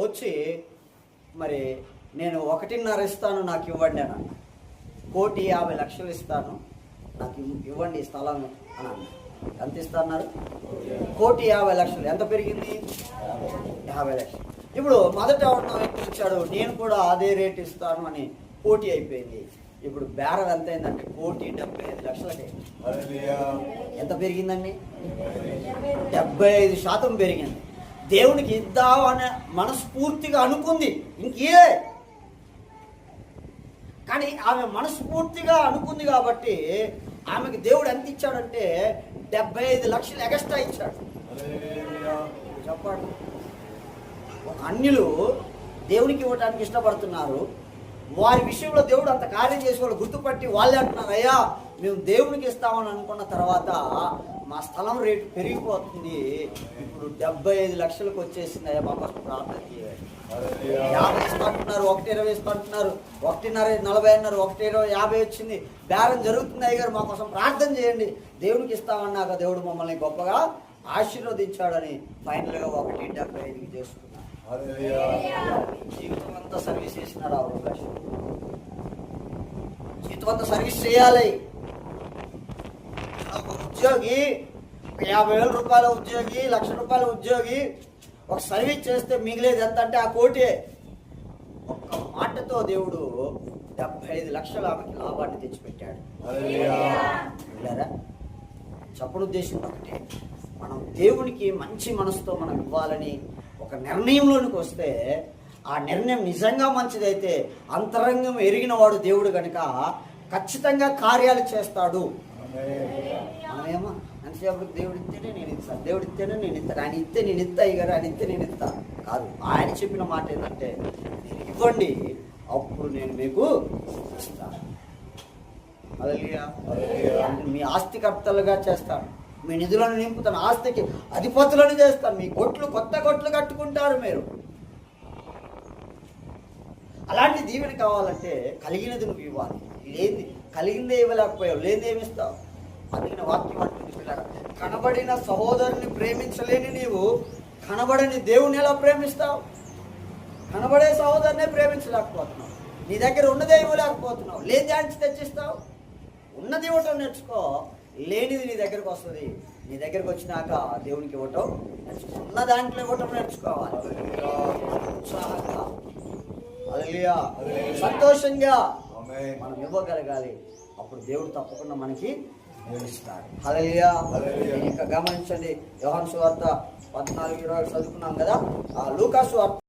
వచ్చి మరి నేను 1.5 ఇస్తాను నాకు ఇవ్వండి అని అన్న. 1,50,00,000 ఇస్తాను నాకు ఇవ్వండి ఈ స్థలం అని అన్న. ఎంత ఇస్తున్నారు? 1,50,00,000. ఎంత పెరిగింది? 50,00,000. ఇప్పుడు మొదట వ్యక్తి వచ్చాడు, నేను కూడా అదే రేట్ ఇస్తాను అని పోటీ అయిపోయింది. ఇప్పుడు బేరం ఎంత అయిందంటే 1,75,00,000. ఎంత పెరిగిందండి? 75% పెరిగింది. దేవునికి ఇద్దామని మనస్ఫూర్తిగా అనుకుంది, ఇంకే కానీ ఆమె మనస్ఫూర్తిగా అనుకుంది కాబట్టి ఆమెకి దేవుడు ఎంత ఇచ్చాడంటే 75,00,000 ఎగస్ట్రా ఇచ్చాడు. చెప్పండి, ఒక అన్యులు దేవునికి ఇవ్వడానికి ఇష్టపడుతున్నారు. వారి విషయంలో దేవుడు అంత కార్యం చేసి వాళ్ళు గుర్తుపట్టి వాళ్ళే అంటున్నారు, అయ్యా మేము దేవునికి ఇస్తామని అనుకున్న తర్వాత మా స్థలం రేటు పెరిగిపోతుంది, ఇప్పుడు 75,00,000 వచ్చేసింది, అయ్యా మా కోసం ప్రార్థన చేయాలి. 50 ఇస్తాంటున్నారు, 1,20 ఇస్తాంటున్నారు, 1,40 అన్నారు, 1,50 వచ్చింది, బేరం జరుగుతుంది, అయ్యారు మా కోసం ప్రార్థన చేయండి, దేవునికి ఇస్తామన్నాక దేవుడు మమ్మల్ని గొప్పగా ఆశీర్వదించాడని ఫైనల్గా 1,75 చేసుకున్నారు. జీవితం అంతా సర్వీస్ చేసినారు. అవకాశం జీవితం అంతా సర్వీస్ చేయాలి. ఒక ఉద్యోగి 50,000 రూపాయల ఉద్యోగి, 1,00,000 రూపాయల ఉద్యోగి ఒక సర్వీస్ చేస్తే మిగిలేదు ఎంత అంటే ఆ 1,00,000. ఒక్క మాటతో దేవుడు 75,00,000 ఆమెకి లాభాన్ని తెచ్చిపెట్టాడు. వెళ్ళారా? చెప్పడం ఉద్దేశం ఒకటే, మనం దేవునికి మంచి మనసుతో మనం ఇవ్వాలని ఒక నిర్ణయంలోనికి వస్తే ఆ నిర్ణయం నిజంగా మంచిదైతే అంతరంగం ఎరిగిన వాడు దేవుడు కనుక ఖచ్చితంగా కార్యాలు చేస్తాడు. మనమేమో అంతసేపటికి దేవుడు ఇస్తేనే నేను ఇస్తాను, దేవుడు ఇస్తేనే నేను ఇస్తాను, ఆయన ఇస్తే నేను ఇస్తా, అయ్యారు ఆయన ఇస్తే నేను ఇస్తా కాదు. ఆయన చెప్పిన మాట ఏంటంటే మీరు ఇవ్వండి అప్పుడు నేను మీకు ఇస్తాను. హల్లెలూయా. మీ ఆస్తికర్తలుగా చేస్తాను, మీ నిధులను నింపుతాను, ఆస్తికి అధిపతులను చేస్తాను, మీ కొత్త కొట్లు కట్టుకుంటారు మీరు. అలాంటి దీవెన కావాలంటే కలిగినది నువ్వు ఇవ్వాలి. లేని కలిగిందే ఇవ్వలేకపోయావు, లేనిది ఏమి ఇస్తావు? అందుకని వాక్యం అంటుంది, పిల్లరా, కనబడిన సహోదరుని ప్రేమించలేని నీవు కనబడని దేవుని ఎలా ప్రేమిస్తావు? కనబడే సహోదరునే ప్రేమించలేకపోతున్నావు, నీ దగ్గర ఉన్నదే ఇవ్వలేకపోతున్నావు, లేని దానికి తెచ్చిస్తావు. ఉన్నది ఇవ్వటం నేర్చుకో, లేనిది నీ దగ్గరకు వస్తుంది. నీ దగ్గరకు వచ్చినాక దేవునికి ఇవ్వటం నేర్చుకో, ఉన్న దాంట్లో ఇవ్వటం నేర్చుకోవాలి. ఉత్సాహంగా, హల్లెలూయా, సంతోషంగా మనం ఇవ్వగలగాలి. అప్పుడు దేవుడు తప్పకుండా మనకి ఇస్తాడు. హల్లెలూయా. ఇంకా గమనించండి, యోహాను సువార్త 14:20 చదువుకున్నాం కదా, లూకా సువార్త